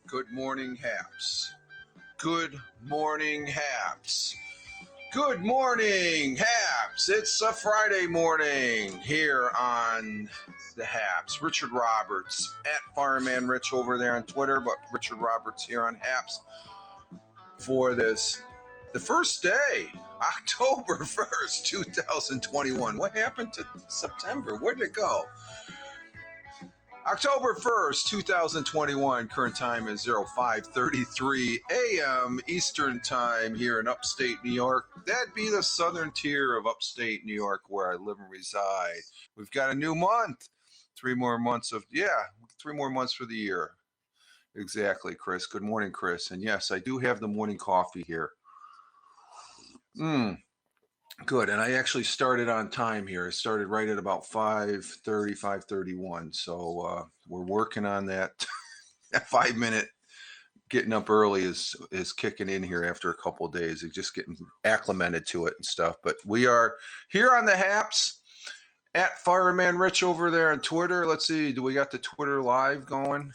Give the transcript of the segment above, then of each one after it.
Good morning, Haps. Good morning, Haps. Good morning, Haps. It's a Friday morning here on the Haps. Richard Roberts at Fireman Rich over there on Twitter, but Richard Roberts here on Haps for the first day, October 1st, 2021. What happened to September? Where did it go? October 1st, 2021, current time is 05:33 a.m. Eastern Time here in upstate New York. That'd be the southern tier of upstate New York where I live and reside. We've got a new month. 3 more months for the year. Exactly, Chris. Good morning, Chris. And yes, I do have the morning coffee here. Good. And I actually started on time here. I started right at about 5:30, 5:31. So we're working on that. That 5 minute getting up early is kicking in here after a couple of days of just getting acclimated to it and stuff. But we are here on the Haps at Fireman Rich over there on Twitter. Let's see. Do we got the Twitter live going?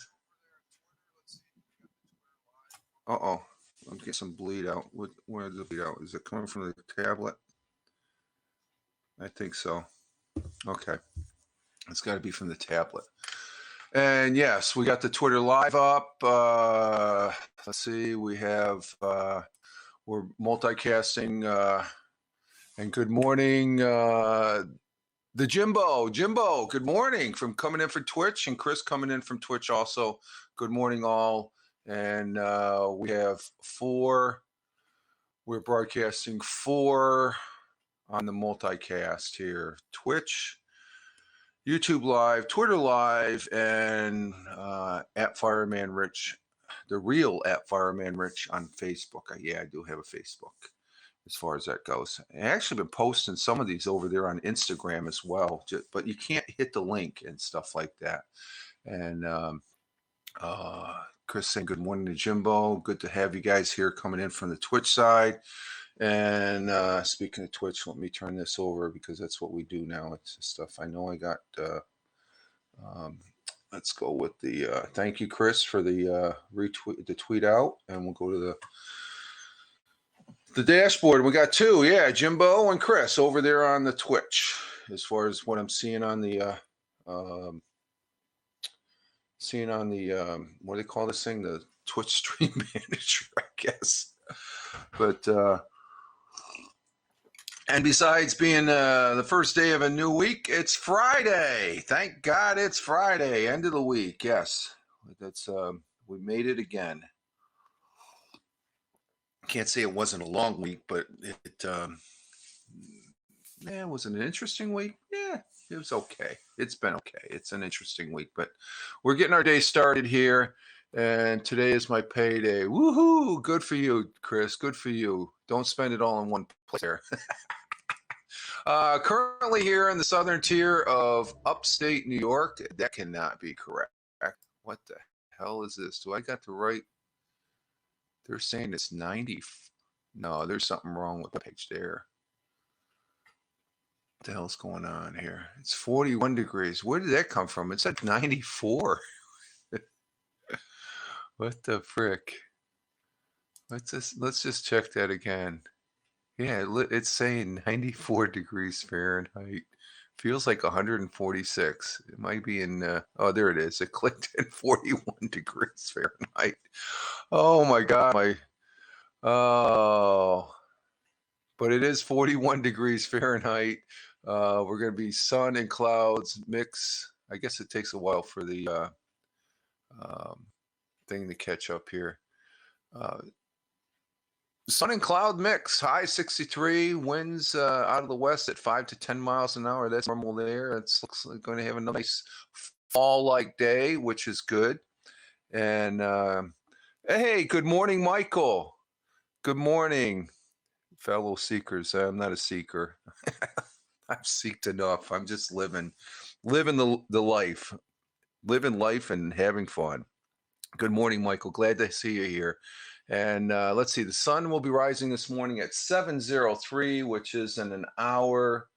Uh-oh. I'm getting some bleed out. Where is the bleed out? Is it coming from the tablet? I think so. Okay. It's got to be from the tablet. And yes, we got the Twitter live up. Let's see. We have, we're multicasting. And good morning, the Jimbo. Jimbo, good morning from coming in from Twitch. And Chris coming in from Twitch also. Good morning, all. And we have we're broadcasting 4 on the multicast here. Twitch, YouTube Live, Twitter Live, and at Fireman Rich, the real at Fireman Rich on Facebook. Yeah, I do have a Facebook as far as that goes. I actually been posting some of these over there on Instagram as well, but you can't hit the link and stuff like that. And Chris saying good morning to Jimbo. Good to have you guys here coming in from the Twitch side. And speaking of Twitch, let me turn this over because that's what we do now. It's stuff I know I got. Let's go with the thank you, Chris, for the retweet, the tweet out, and we'll go to the dashboard. We got 2, yeah, Jimbo and Chris over there on the Twitch. As far as what I'm seeing on the what do they call this thing? The Twitch Stream Manager, I guess. But and besides being the first day of a new week, it's Friday. Thank God it's Friday, end of the week. Yes, that's we made it again. Can't say it wasn't a long week, but it was it an interesting week? Yeah, it was okay. It's been okay. It's an interesting week, but we're getting our day started here. And today is my payday. Woohoo! Good for you, Chris. Good for you. Don't spend it all in one place there. Currently here in the southern tier of upstate New York. That cannot be correct. What the hell is this? Do I got the right? They're saying it's 90. No, there's something wrong with the page there. What the hell's going on here? It's 41 degrees. Where did that come from? It's at 94. What the frick? Let's just check that again. Yeah, it's saying 94 degrees Fahrenheit. Feels like 146. It might be in, oh, there it is. It clicked in 41 degrees Fahrenheit. Oh my God. Oh, but it is 41 degrees Fahrenheit. We're going to be sun and clouds mix. I guess it takes a while for the thing to catch up here. Sun and cloud mix, high 63, winds out of the west at 5 to 10 miles an hour. That's normal there. It looks like going to have a nice fall-like day, which is good. And hey, good morning, Michael. Good morning, fellow seekers. I'm not a seeker. I've seeked enough. I'm just living the life, living life and having fun. Good morning, Michael. Glad to see you here. And let's see, the sun will be rising this morning at 7:03, which is in an hour,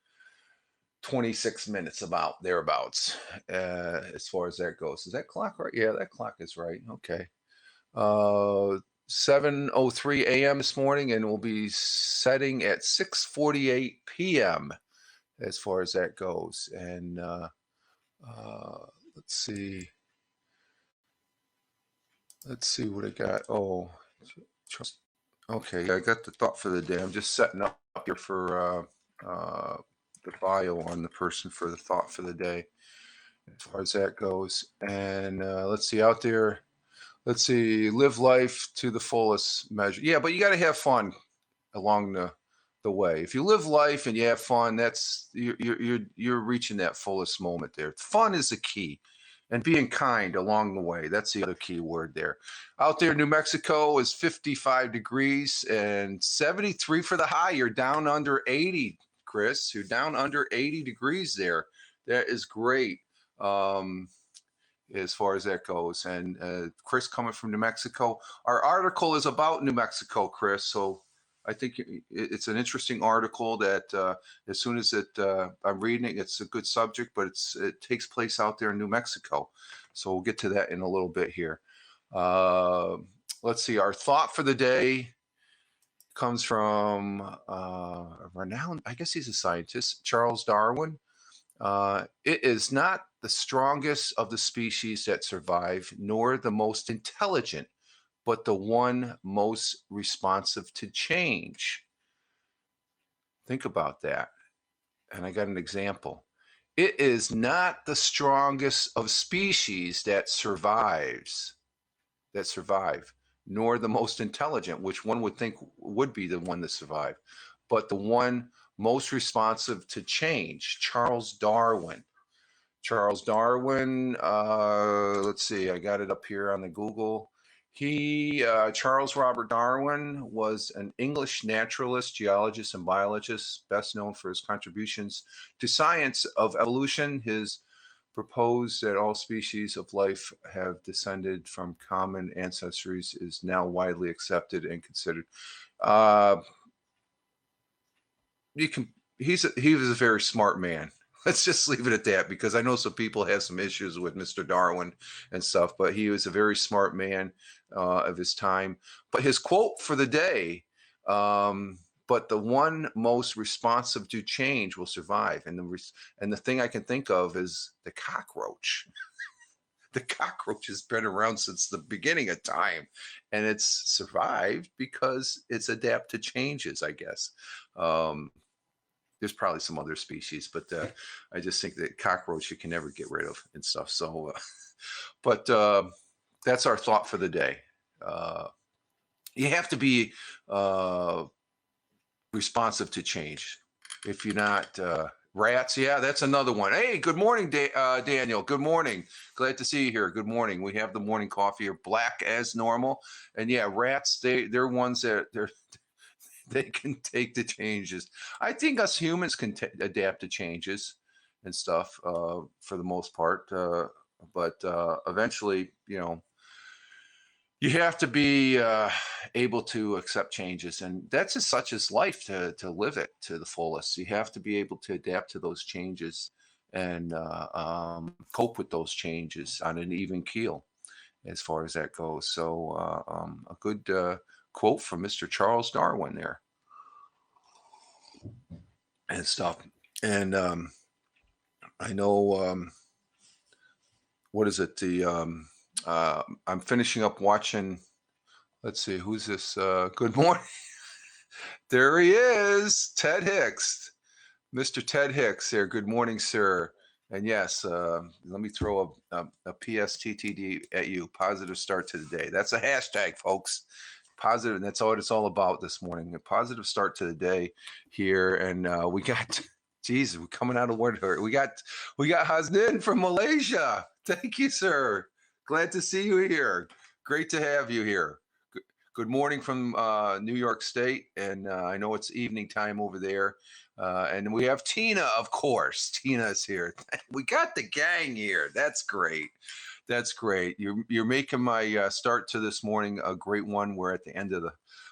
26 minutes, about thereabouts, as far as that goes. Is that clock right? Yeah, that clock is right. Okay. 7:03 a.m. this morning, and will be setting at 6:48 p.m. as far as that goes. And let's see. Let's see what I got. Oh, okay. I got the thought for the day. I'm just setting up here for the bio on the person for the thought for the day, as far as that goes. And let's see out there. Let's see. Live life to the fullest measure. Yeah, but you got to have fun along the way. If you live life and you have fun, that's you're reaching that fullest moment there. Fun is the key, and being kind along the way. That's the other key word there. Out there, New Mexico is 55 degrees and 73 for the high. You're down under 80, Chris. You're down under 80 degrees there. That is great. As far as that goes. And Chris coming from New Mexico. Our article is about New Mexico, Chris. So I think it's an interesting article that as soon as I'm reading it, it's a good subject, but it takes place out there in New Mexico. So we'll get to that in a little bit here. Let's see. Our thought for the day comes from a renowned, I guess he's a scientist, Charles Darwin. It is not the strongest of the species that survive, nor the most intelligent, but the one most responsive to change. Think about that. And I got an example. It is not the strongest of species that survive, nor the most intelligent, which one would think would be the one that survived, but the one most responsive to change. Charles Darwin. Charles Darwin, let's see, I got it up here on the Google. Charles Robert Darwin was an English naturalist, geologist, and biologist, best known for his contributions to science of evolution. His proposed that all species of life have descended from common ancestors is now widely accepted and considered. He was a very smart man. Let's just leave it at that, because I know some people have some issues with Mr. Darwin and stuff, but he was a very smart man of his time. But his quote for the day, but the one most responsive to change will survive. And the thing I can think of is the cockroach. The cockroach has been around since the beginning of time, and it's survived because it's adapted to changes, I guess. There's probably some other species, but I just think that cockroach you can never get rid of and stuff. So, but that's our thought for the day. You have to be responsive to change. If you're not, rats, yeah, that's another one. Hey, good morning, Daniel. Good morning. Glad to see you here. Good morning. We have the morning coffee here, black as normal. And yeah, rats, they're ones that they can take the changes. I think us humans can adapt to changes and stuff for the most part. But eventually, you have to be able to accept changes. And that's as such as life, to live it to the fullest. You have to be able to adapt to those changes and cope with those changes on an even keel as far as that goes. So a good quote from Mr. Charles Darwin there and stuff. And I know, what is it? I'm finishing up watching, let's see, who's this? Good morning. There he is, Ted Hicks, Mr. Ted Hicks there. Good morning, sir. And yes, let me throw a PSTTD at you. Positive start to the day. That's a hashtag, folks. Positive, and that's what it's all about this morning. A positive start to the day here, and we got, geez, we're coming out of winter. We got Hasnin from Malaysia. Thank you, sir. Glad to see you here. Great to have you here. Good morning from New York State, and I know it's evening time over there. And we have Tina, of course. Tina's here. We got the gang here. That's great. That's great. You're making my start to this morning a great one. We're at the end of the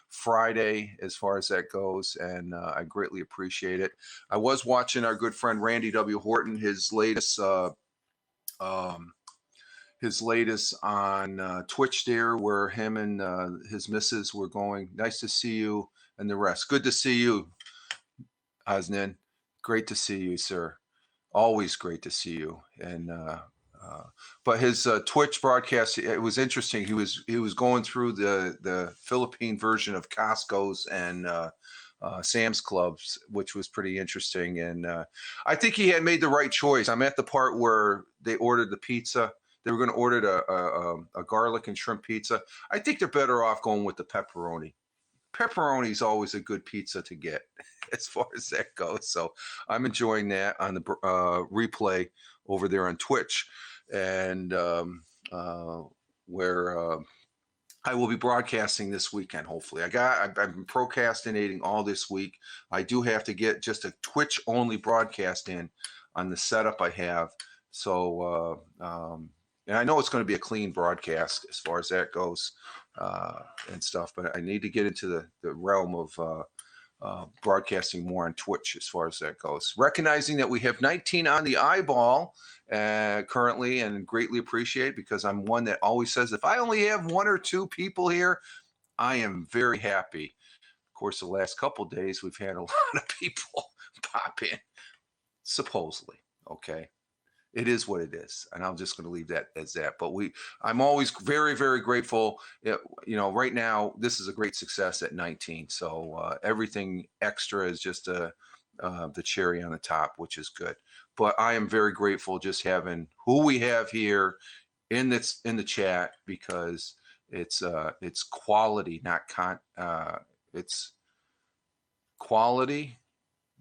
Friday as far as that goes, and I greatly appreciate it. I was watching our good friend Randy W. Horton, his latest his latest on Twitch there, where him and his missus were going. Nice to see you and the rest. Good to see you, Hasnan. Great to see you, sir. Always great to see you. And but his Twitch broadcast, it was interesting. He was going through the Philippine version of Costco's and Sam's Clubs, which was pretty interesting. And I think he had made the right choice. I'm at the part where they ordered the pizza. They were going to order a garlic and shrimp pizza. I think they're better off going with the pepperoni. Pepperoni is always a good pizza to get as far as that goes. So I'm enjoying that on the replay over there on Twitch, and where I will be broadcasting this weekend. Hopefully, I've been procrastinating all this week. I do have to get just a Twitch only broadcast in on the setup I have. So, and I know it's going to be a clean broadcast as far as that goes and stuff, but I need to get into the realm of broadcasting more on Twitch as far as that goes. Recognizing that we have 19 on the eyeball currently, and greatly appreciate, because I'm one that always says, if I only have 1 or 2 people here, I am very happy. Of course, the last couple of days, we've had a lot of people pop in, supposedly. Okay. It is what it is, and I'm just going to leave that as that. But I'm always very, very grateful. You know, right now this is a great success at 19. So everything extra is just the cherry on the top, which is good. But I am very grateful just having who we have here in the chat, because it's quality, not it's quality,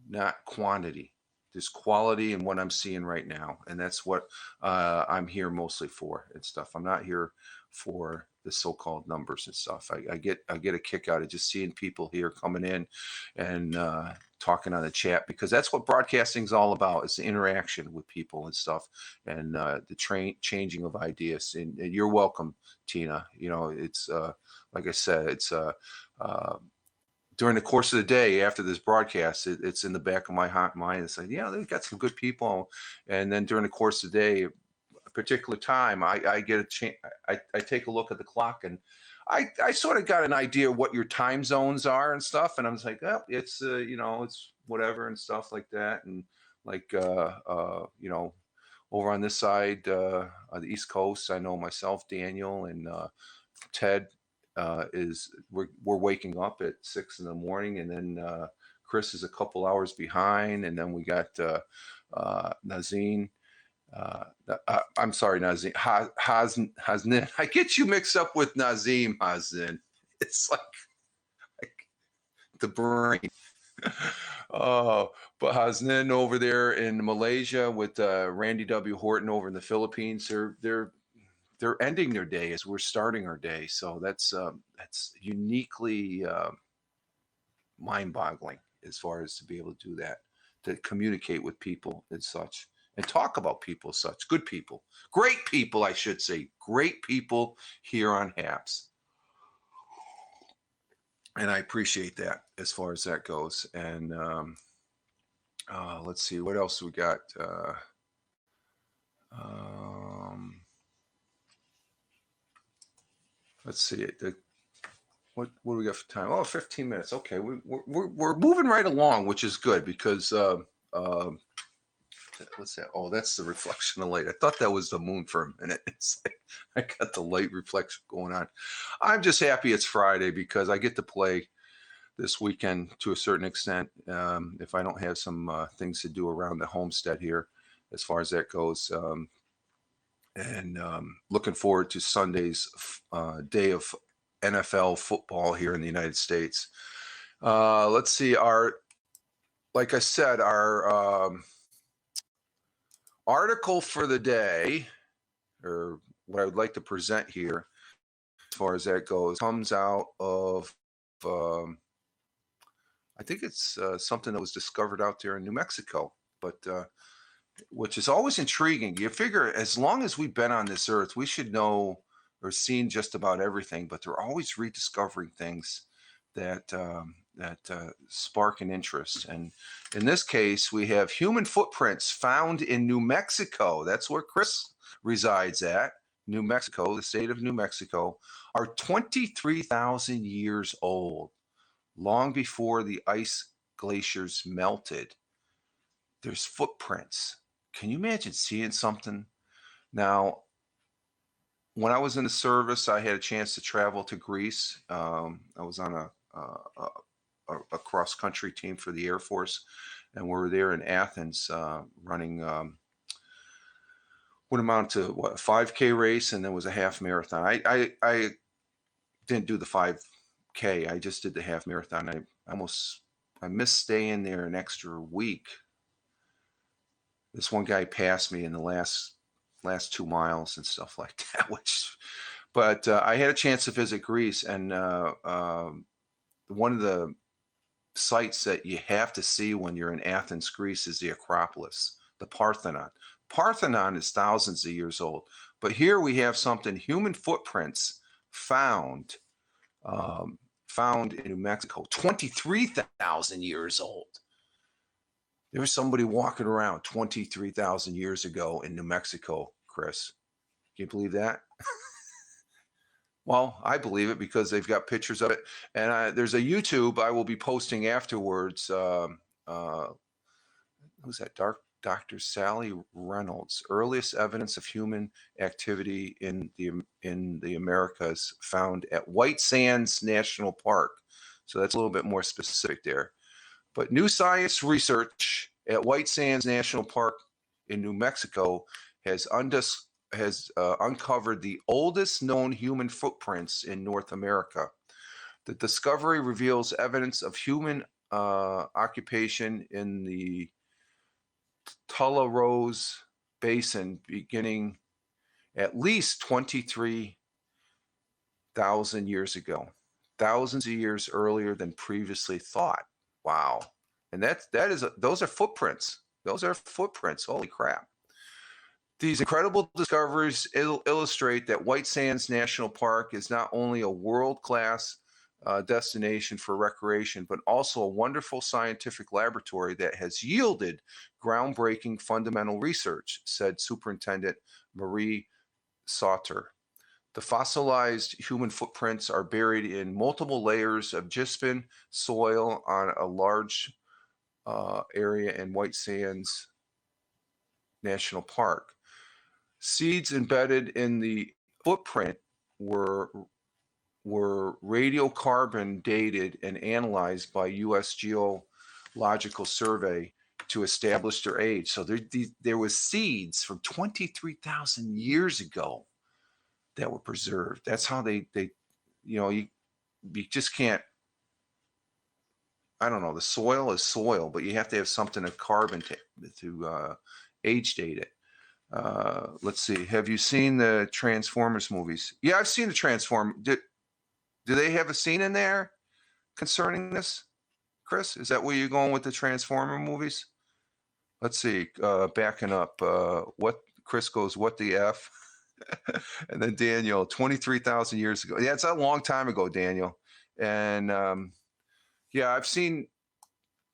not quantity. There's quality in what I'm seeing right now, and that's what I'm here mostly for and stuff. I'm not here for the so-called numbers and stuff. I get a kick out of just seeing people here coming in and talking on the chat, because that's what broadcasting is all about. It's the interaction with people and stuff, and the changing of ideas. And you're welcome, Tina. You know, it's like I said, it's during the course of the day after this broadcast, it's in the back of my mind. It's like, yeah, they've got some good people. And then during the course of the day, a particular time, I get a chance. I take a look at the clock, and I sort of got an idea of what your time zones are and stuff. And I'm just like, oh, it's you know, it's whatever and stuff like that. And like you know, over on this side on the East Coast, I know myself, Daniel, and Ted. We're waking up at 6 in the morning, and then Chris is a couple hours behind, and then we got Nazim. I'm sorry, Nazim. Hasnan. I get you mixed up with Nazim Hasnan. It's like the brain. Oh, but Hasnan over there in Malaysia with Randy W. Horton over in the Philippines. They're ending their day as we're starting our day. So that's uniquely mind-boggling as far as to be able to do that, to communicate with people and such, and talk about people as such. Good people, great people, I should say, great people here on HAPS. And I appreciate that as far as that goes. And let's see, what else we got? Let's see. What do we got for time? Oh, 15 minutes. Okay, we're moving right along, which is good, because what's that? Oh, that's the reflection of light. I thought that was the moon for a minute. It's like I got the light reflection going on. I'm just happy it's Friday, because I get to play this weekend to a certain extent. If I don't have some things to do around the homestead here, as far as that goes. And looking forward to Sunday's day of NFL football here in the United States. Let's see, like I said, our article for the day, or what I would like to present here, as far as that goes, comes out of, I think it's something that was discovered out there in New Mexico, but which is always intriguing. You figure as long as we've been on this earth, we should know or seen just about everything, but they're always rediscovering things that spark an interest. And in this case, we have human footprints found in New Mexico. That's where Chris resides at. New Mexico, the state of New Mexico, are 23,000 years old, long before the ice glaciers melted. There's footprints. Can you imagine seeing something? Now, when I was in the service, I had a chance to travel to Greece. I was on a cross country team for the Air Force, and we were there in Athens running what amount to what, a 5K race, and then was a half marathon. I didn't do the 5K. I just did the half marathon. I missed staying there an extra week. This one guy passed me in the last 2 miles and stuff like that. But I had a chance to visit Greece, and one of the sites that you have to see when you're in Athens, Greece, is the Acropolis, the Parthenon. Parthenon is thousands of years old, but here we have something, human footprints found in New Mexico, 23,000 years old. There was somebody walking around 23,000 years ago in New Mexico, Chris. Can you believe that? Well, I believe it because they've got pictures of it. And there's a YouTube I will be posting afterwards. Who's that? Dr. Sally Reynolds, earliest evidence of human activity in the Americas found at White Sands National Park. So that's a little bit more specific there. But new science research at White Sands National Park in New Mexico has uncovered the oldest known human footprints in North America. The discovery reveals evidence of human occupation in the Tullarosa Basin beginning at least 23,000 years ago, thousands of years earlier than previously thought. Wow. And those are footprints. Those are footprints. Holy crap. These incredible discoveries illustrate that White Sands National Park is not only a world-class destination for recreation, but also a wonderful scientific laboratory that has yielded groundbreaking fundamental research, said Superintendent Marie Sauter. The fossilized human footprints are buried in multiple layers of gypsum soil on a large area in White Sands National Park. Seeds embedded in the footprint were radiocarbon dated and analyzed by U.S. Geological Survey to establish their age. So there was seeds from 23,000 years ago that were preserved. That's how they you just can't. I don't know. The soil is soil, but you have to have something of carbon to age date it. Let's see. Have you seen the Transformers movies? Yeah, I've seen the Transformers. Do they have a scene in there concerning this, Chris? Is that where you're going with the Transformer movies? Let's see. Backing up. What Chris goes, what the F? And then Daniel, 23,000 years ago. Yeah, it's a long time ago, Daniel. And yeah,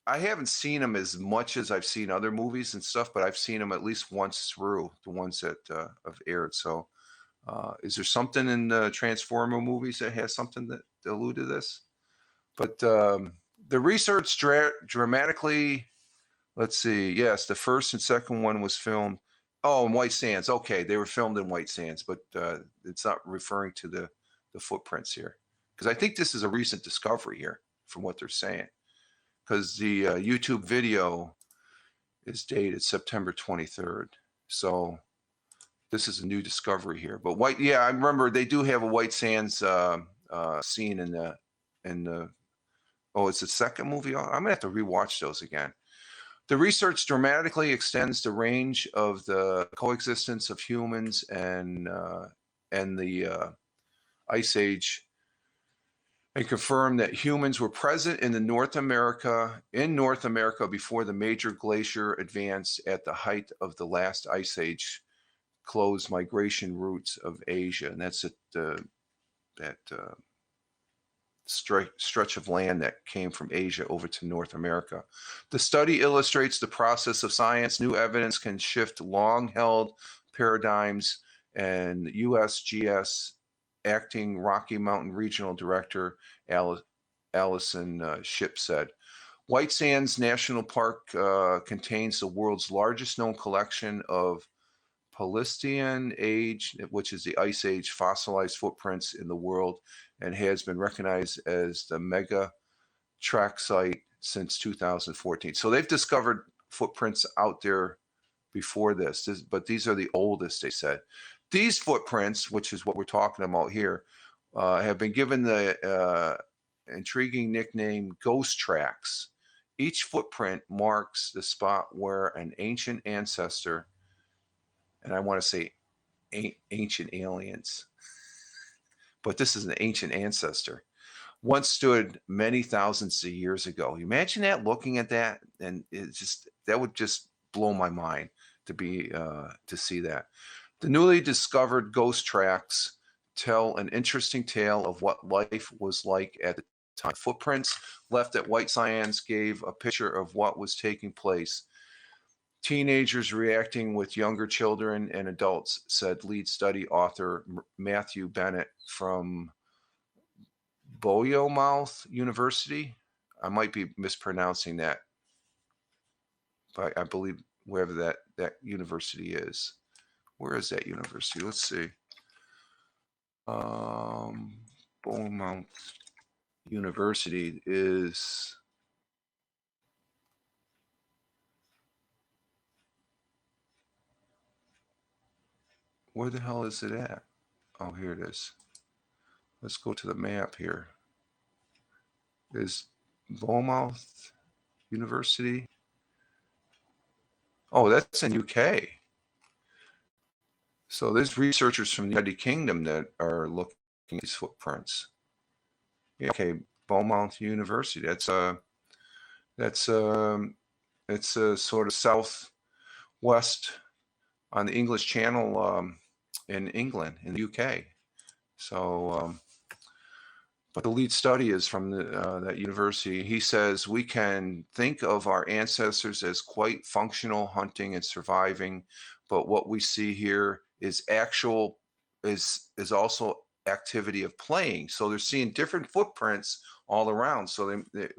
I haven't seen them as much as I've seen other movies and stuff, but I've seen them at least once through, the ones that have aired. So is there something in the Transformer movies that has something that allude to this? But the research dramatically, let's see. Yes, the first and second one was filmed. Oh, in White Sands. Okay, they were filmed in White Sands, but it's not referring to the footprints here. Because I think this is a recent discovery here from what they're saying. Because the YouTube video is dated September 23rd. So this is a new discovery here. But I remember they do have a White Sands scene in the it's the second movie. I'm gonna have to rewatch those again. The research dramatically extends the range of the coexistence of humans and the Ice Age, and confirmed that humans were present in North America before the major glacier advance at the height of the last Ice Age closed migration routes of Asia. And that's at that stretch of land that came from Asia over to North America. The study illustrates the process of science. New evidence can shift long-held paradigms and USGS acting Rocky Mountain Regional Director Allison Shipp said. White Sands National Park contains the world's largest known collection of Pleistocene age, which is the Ice Age fossilized footprints in the world, and has been recognized as the mega track site since 2014. So they've discovered footprints out there before this, but these are the oldest, they said. These footprints, which is what we're talking about here, have been given the intriguing nickname ghost tracks. Each footprint marks the spot where an ancient ancestor, and I want to say ancient aliens, but this is an ancient ancestor, once stood many thousands of years ago. Imagine that, looking at that, and it just, that would just blow my mind to be to see that. The newly discovered ghost tracks tell an interesting tale of what life was like at the time. Footprints left at White Sands gave a picture of what was taking place. Teenagers reacting with younger children and adults, said lead study author Matthew Bennett from Bournemouth University. I might be mispronouncing that, but I believe wherever that university is. Where is that university? Let's see. Bournemouth University is... Where the hell is it at? Oh, here it is. Let's go to the map here. Is Bournemouth University? Oh, that's in UK. So there's researchers from the United Kingdom that are looking at these footprints. Yeah, okay, Bournemouth University. It's a sort of southwest on the English Channel in England, in the UK. So, but the lead study is from that university. He says we can think of our ancestors as quite functional, hunting and surviving, but what we see here is also activity of playing. So they're seeing different footprints all around. So they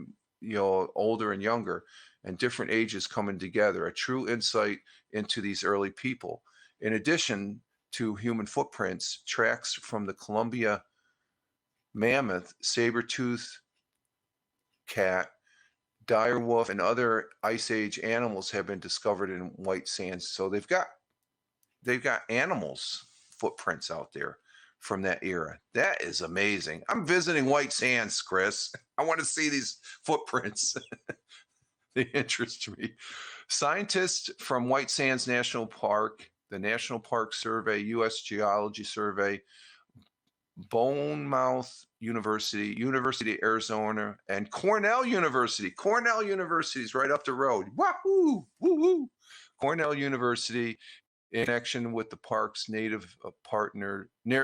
older and younger and different ages coming together, a true insight into these early people. In addition to human footprints, tracks from the Columbia mammoth, saber-toothed cat, dire wolf, and other Ice Age animals have been discovered in White Sands. So they've got animals footprints out there from that era. That is amazing. I'm visiting White Sands, Chris. I want to see these footprints. They interest me. Scientists from White Sands National Park, the National Park Survey, U.S. Geology Survey, Bournemouth University, University of Arizona, and Cornell University. Cornell University is right up the road. Wahoo! Woo-hoo! Cornell University, in connection with the park's Native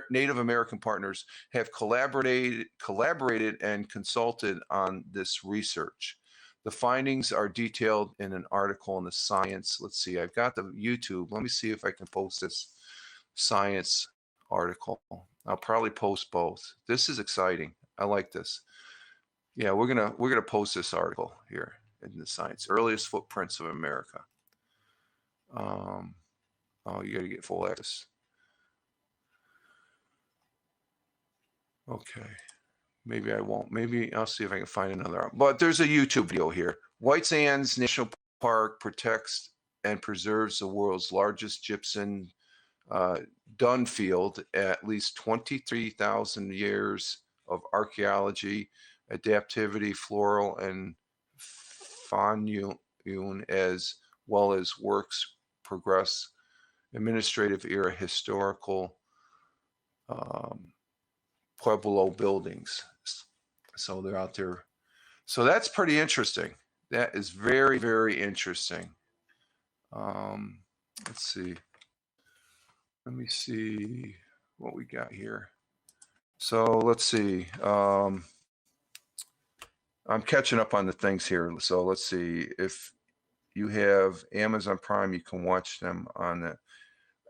American partners, have collaborated and consulted on this research. The findings are detailed in an article in the Science. Let's see, I've got the YouTube. Let me see if I can post this Science article. I'll probably post both. This is exciting. I like this. Yeah, we're gonna post this article here in the Science. Earliest footprints of America. Oh, you got to get full access. Okay. Maybe I won't. Maybe I'll see if I can find another. But there's a YouTube video here. White Sands National Park protects and preserves the world's largest gypsum dung field, at least 23,000 years of archaeology, adaptivity, floral, and fauna, as well as works progress, administrative era, historical Pueblo buildings. So they're out there. So that's pretty interesting. That is very, very interesting. Let's see. Let me see what we got here. So let's see. I'm catching up on the things here. So let's see. If you have Amazon Prime, you can watch them on the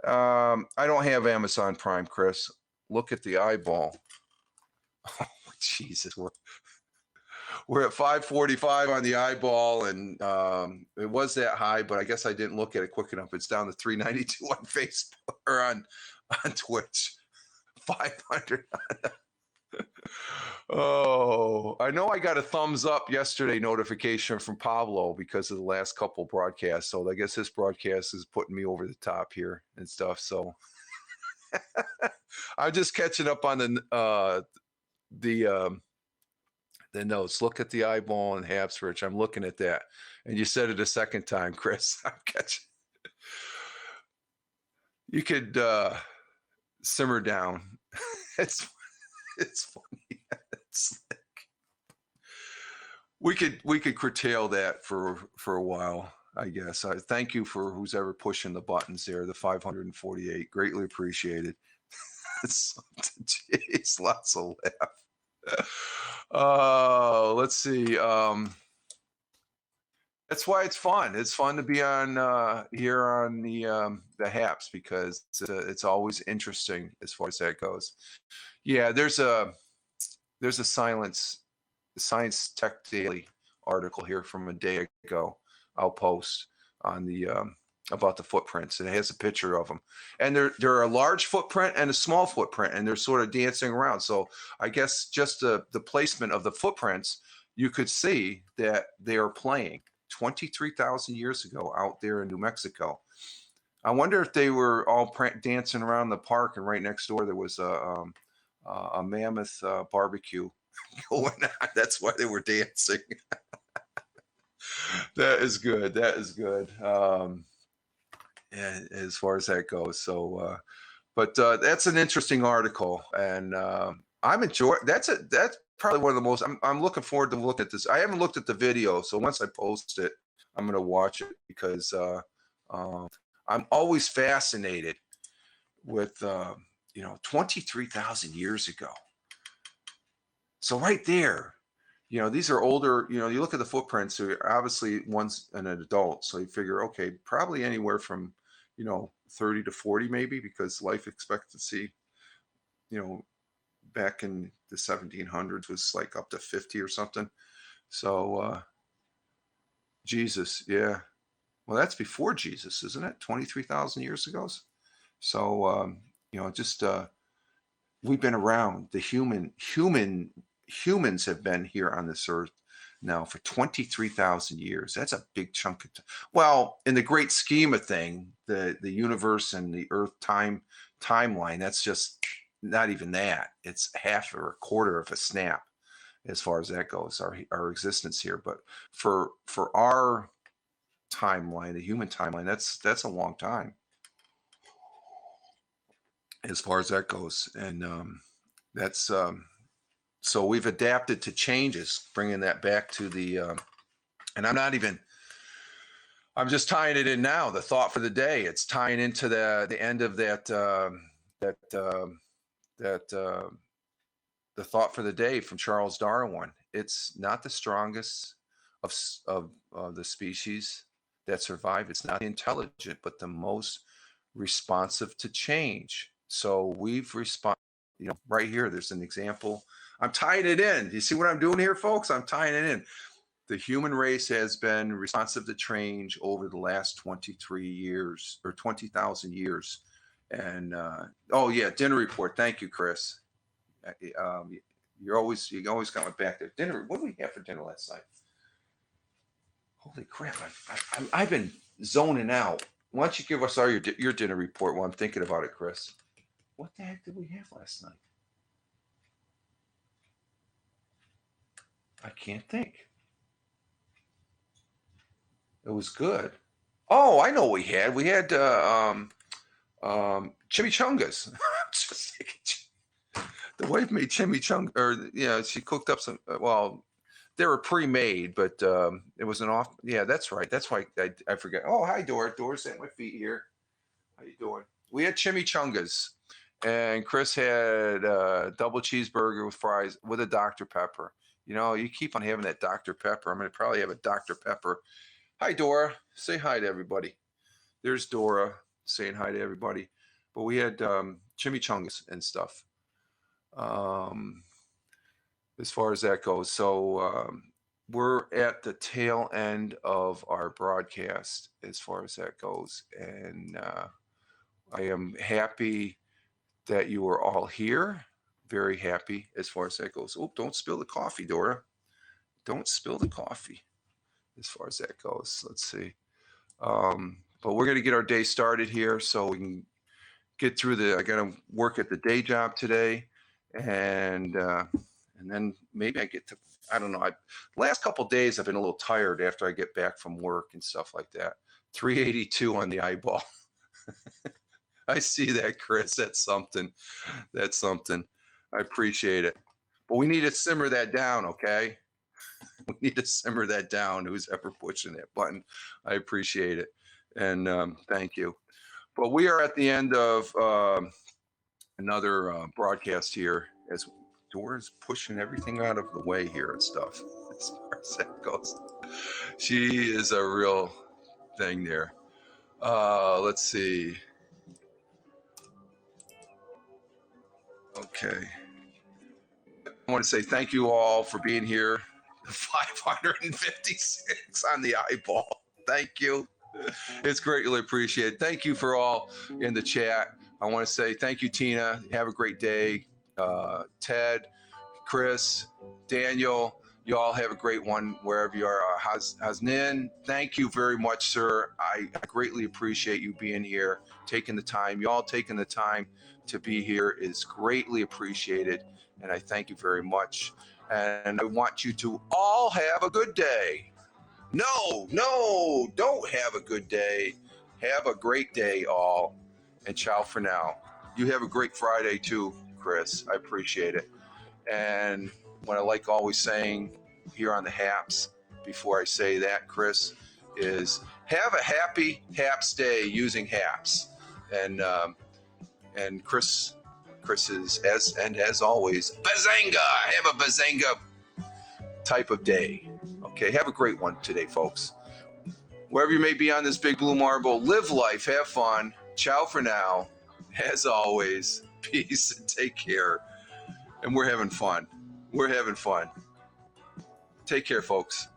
I don't have Amazon Prime, Chris. Look at the eyeball. Oh, Jesus, we're at 545 on the eyeball, and it was that high, but I guess I didn't look at it quick enough. It's down to 392 on Facebook or on Twitch. 500. Oh, I know I got a thumbs up yesterday notification from Pablo because of the last couple broadcasts. So I guess this broadcast is putting me over the top here and stuff. So I'm just catching up on the notes. Look at the eyeball and Habsburg. I'm looking at that, and you said it a second time, Chris. I'm catching. You could simmer down. It's funny. It's like, we could curtail that for a while, I guess. I thank you for who's ever pushing the buttons there. The 548, greatly appreciated. Jeez, lots of laugh. Let's see. That's why it's fun. It's fun to be on here on the Haps because it's always interesting as far as that goes. Yeah, there's a Science Tech Daily article here from a day ago. I'll post on the about the footprints, and it has a picture of them. And they're a large footprint and a small footprint, and they're sort of dancing around. So I guess just the placement of the footprints, you could see that they are playing 23,000 years ago out there in New Mexico. I wonder if they were all dancing around the park, and right next door there was a mammoth barbecue going on. That's why they were dancing. That is good. That is good. And as far as that goes. So, but that's an interesting article, and I'm enjoying. That's probably one of the most. I'm looking forward to looking at this. I haven't looked at the video, so once I post it, I'm going to watch it because I'm always fascinated with 23,000 years ago. So right there, these are older. You look at the footprints. So obviously, one's an adult, so you figure, okay, probably anywhere from 30 to 40 maybe, because life expectancy, back in the 1700s was like up to 50 or something. So Jesus, yeah. Well, that's before Jesus, isn't it? 23,000 years ago. So just we've been around. The humans have been here on this earth now for 23,000 years. That's a big chunk of time. Well, in the great scheme of thing, the universe and the earth timeline, that's just not even that. It's half or a quarter of a snap as far as that goes, our existence here. But for our timeline, the human timeline, that's a long time as far as that goes. And that's so we've adapted to changes, bringing that back to the and I'm just tying it in now. The thought for the day, it's tying into the end of the thought for the day from Charles Darwin. It's not the strongest of the species that survive. It's not intelligent, but the most responsive to change. So we've responded. Right here, there's an example. I'm tying it in. You see what I'm doing here, folks? I'm tying it in. The human race has been responsive to change over the last 23 years or 20,000 years. And oh yeah, dinner report. Thank you, Chris. You always coming back there. Dinner. What did we have for dinner last night? Holy crap! I've been zoning out. Why don't you give us all your dinner report while I'm thinking about it, Chris? What the heck did we have last night? I can't think. It was good. Oh, I know what we had. We had chimichangas. Just the wife made chimichanga, or she cooked up some. Well, they were pre-made, but it was an off. Yeah, that's right. That's why I forget. Oh, hi, Dora. Dora's at my feet here. How you doing? We had chimichangas, and Chris had a double cheeseburger with fries with a Dr. Pepper. You keep on having that Dr. Pepper. I'm going to probably have a Dr. Pepper. Hi, Dora. Say hi to everybody. There's Dora. saying hi to everybody. But we had chimichangas and stuff. As far as that goes. So we're at the tail end of our broadcast as far as that goes. And I am happy that you are all here. Very happy as far as that goes. Oh, don't spill the coffee, Dora. Don't spill the coffee as far as that goes. Let's see. But we're going to get our day started here so we can get through I got to work at the day job today. And then maybe I get to, I don't know. Last couple of days I've been a little tired after I get back from work and stuff like that. 382 on the eyeball. I see that, Chris. That's something. That's something. I appreciate it. But we need to simmer that down, okay? We need to simmer that down. Who's ever pushing that button? I appreciate it. And thank you. But we are at the end of another broadcast here as Dora's pushing everything out of the way here and stuff as far as that goes. She is a real thing there. Let's see. Okay. I want to say thank you all for being here. 556 on the eyeball. Thank you. It's greatly appreciated. Thank you for all in the chat. I want to say thank you, Tina. Have a great day. Ted, Chris, Daniel, you all have a great one wherever you are. Hasnin, thank you very much, sir. I greatly appreciate you being here, taking the time. You all taking the time to be here is greatly appreciated, and I thank you very much. And I want you to all have a good day. No, don't have a good day. Have a great day, all. And ciao for now. You have a great Friday, too, Chris. I appreciate it. And what I like always saying here on the Haps, before I say that, Chris, is have a happy Haps day using Haps. And Chris is, as always, Bazanga. Have a Bazanga type of day. Okay, have a great one today, folks. Wherever you may be on this big blue marble, live life, have fun. Ciao for now. As always, peace and take care. And we're having fun. We're having fun. Take care, folks.